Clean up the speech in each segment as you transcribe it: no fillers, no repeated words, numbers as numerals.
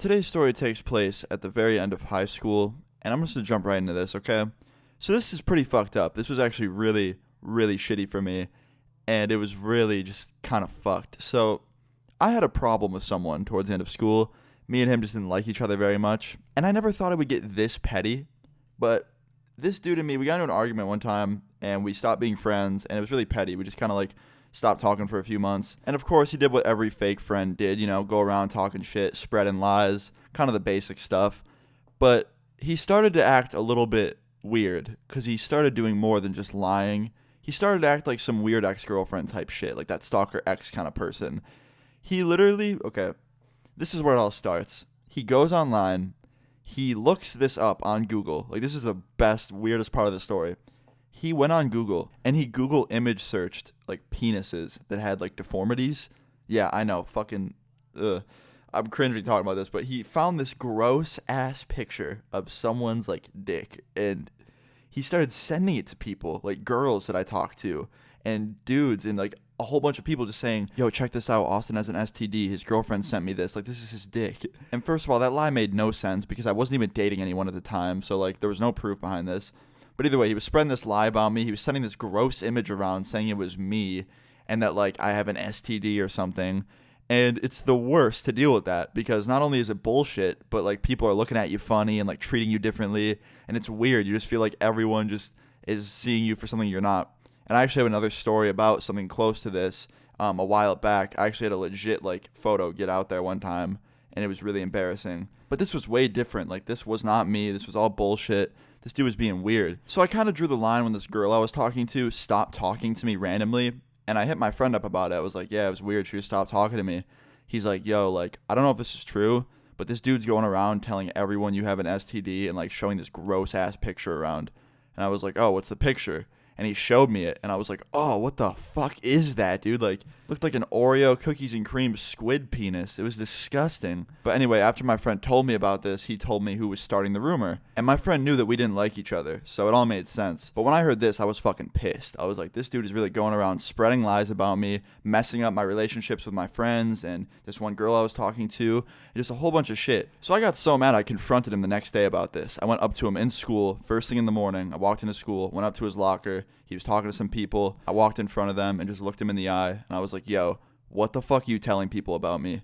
today's story takes place at the very end of high school, and I'm just going to jump right into this, okay? So this is pretty fucked up. This was actually really, really shitty for me, and it was really just kind of fucked. So I had a problem with someone towards the end of school. Me and him just didn't like each other very much, and I never thought I would get this petty, but this dude and me, we got into an argument one time, and we stopped being friends, and it was really petty. We just kind of stopped talking for a few months. And of course, he did what every fake friend did, go around talking shit, spreading lies, kind of the basic stuff. But he started to act a little bit weird because he started doing more than just lying. He started to act like some weird ex-girlfriend type shit, like that stalker ex kind of person. He literally, okay, this is where it all starts. He goes online. He looks this up on Google. Like, this is the best, weirdest part of the story. He went on Google, and he Google image searched, penises that had, deformities. Yeah, I know, fucking, I'm cringing talking about this, but he found this gross-ass picture of someone's, dick, and he started sending it to people, girls that I talked to, and dudes, and, a whole bunch of people just saying, yo, check this out, Austin has an STD, his girlfriend sent me this, this is his dick. And first of all, that lie made no sense, because I wasn't even dating anyone at the time, so, there was no proof behind this. But either way, he was spreading this lie about me. He was sending this gross image around saying it was me and that, I have an STD or something. And it's the worst to deal with that because not only is it bullshit, but, people are looking at you funny and, treating you differently. And it's weird. You just feel like everyone just is seeing you for something you're not. And I actually have another story about something close to this a while back. I actually had a legit, photo get out there one time, and it was really embarrassing. But this was way different. This was not me. This was all bullshit. This dude was being weird. So I kind of drew the line when this girl I was talking to stopped talking to me randomly. And I hit my friend up about it. I was like, yeah, it was weird. She just stopped talking to me. He's like, yo, I don't know if this is true, but this dude's going around telling everyone you have an STD and, showing this gross-ass picture around. And I was like, oh, what's the picture? And he showed me it, and I was like, oh, what the fuck is that, dude? Looked like an Oreo cookies and cream squid penis. It was disgusting. But anyway, after my friend told me about this, he told me who was starting the rumor. And my friend knew that we didn't like each other, so it all made sense. But when I heard this, I was fucking pissed. I was like, this dude is really going around spreading lies about me, messing up my relationships with my friends, and this one girl I was talking to, and just a whole bunch of shit. So I got so mad, I confronted him the next day about this. I went up to him in school, first thing in the morning. I walked into school, went up to his locker. He was talking to some people. I walked in front of them and just looked him in the eye. And I was like, yo, what the fuck are you telling people about me? And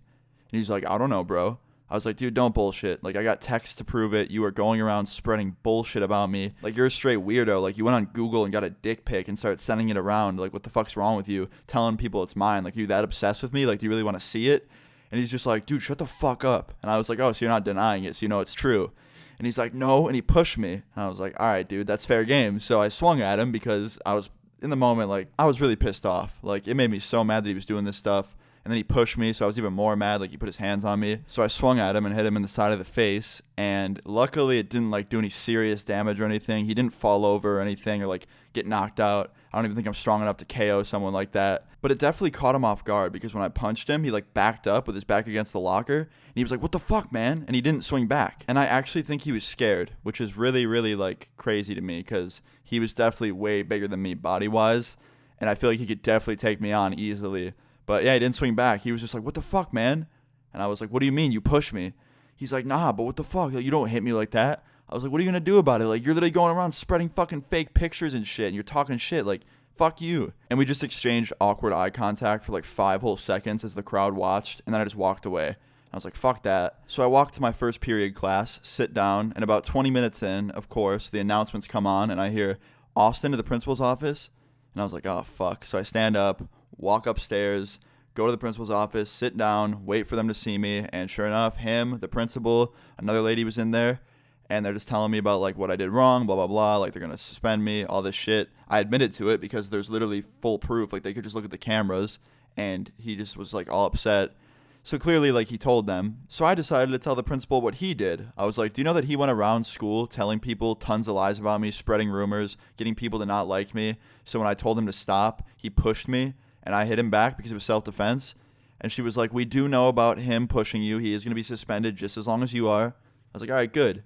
he's like, I don't know, bro. I was like, dude, don't bullshit. I got texts to prove it. You were going around spreading bullshit about me. You're a straight weirdo. You went on Google and got a dick pic and started sending it around. What the fuck's wrong with you? Telling people it's mine. You that obsessed with me? Do you really want to see it? And he's just like, dude, shut the fuck up. And I was like, oh, so you're not denying it, so you know it's true. And he's like, no, and he pushed me. And I was like, all right, dude, that's fair game. So I swung at him because I was, in the moment, I was really pissed off. It made me so mad that he was doing this stuff. And then he pushed me, so I was even more mad. He put his hands on me. So I swung at him and hit him in the side of the face. And luckily, it didn't, do any serious damage or anything. He didn't fall over or anything or, get knocked out. I don't even think I'm strong enough to KO someone like that. But it definitely caught him off guard because when I punched him, he, backed up with his back against the locker. And he was like, what the fuck, man? And he didn't swing back. And I actually think he was scared, which is really, really, crazy to me because he was definitely way bigger than me body-wise. And I feel like he could definitely take me on easily. But yeah, he didn't swing back. He was just like, what the fuck, man? And I was like, what do you mean? You pushed me. He's like, nah, but what the fuck? You don't hit me like that. I was like, what are you going to do about it? You're literally going around spreading fucking fake pictures and shit. And you're talking shit. Fuck you. And we just exchanged awkward eye contact for 5 whole seconds as the crowd watched. And then I just walked away. I was like, fuck that. So I walked to my first period class, sit down. And about 20 minutes in, of course, the announcements come on. And I hear, Austin to the principal's office. And I was like, oh, fuck. So I stand up, walk upstairs, go to the principal's office, sit down, wait for them to see me. And sure enough, him, the principal, another lady was in there. And they're just telling me about, what I did wrong, blah, blah, blah. They're going to suspend me, all this shit. I admitted to it because there's literally full proof. They could just look at the cameras. And he just was, all upset. So clearly, he told them. So I decided to tell the principal what he did. I was like, do you know that he went around school telling people tons of lies about me, spreading rumors, getting people to not like me? So when I told him to stop, he pushed me. And I hit him back because it was self-defense. And she was like, we do know about him pushing you. He is going to be suspended just as long as you are. I was like, all right, good.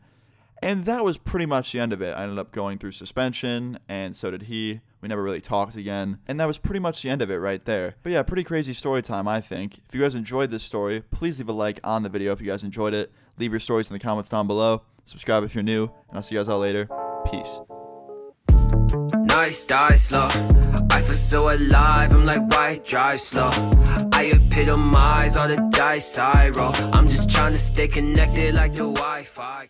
And that was pretty much the end of it. I ended up going through suspension, and so did he. We never really talked again. And that was pretty much the end of it right there. But yeah, pretty crazy story time, I think. If you guys enjoyed this story, please leave a like on the video if you guys enjoyed it. Leave your stories in the comments down below. Subscribe if you're new, and I'll see you guys all later. Peace. Nice, die slow. I feel so alive, I'm like, why drive slow? I epitomize all the dice I roll. I'm just trying to stay connected like the Wi-Fi.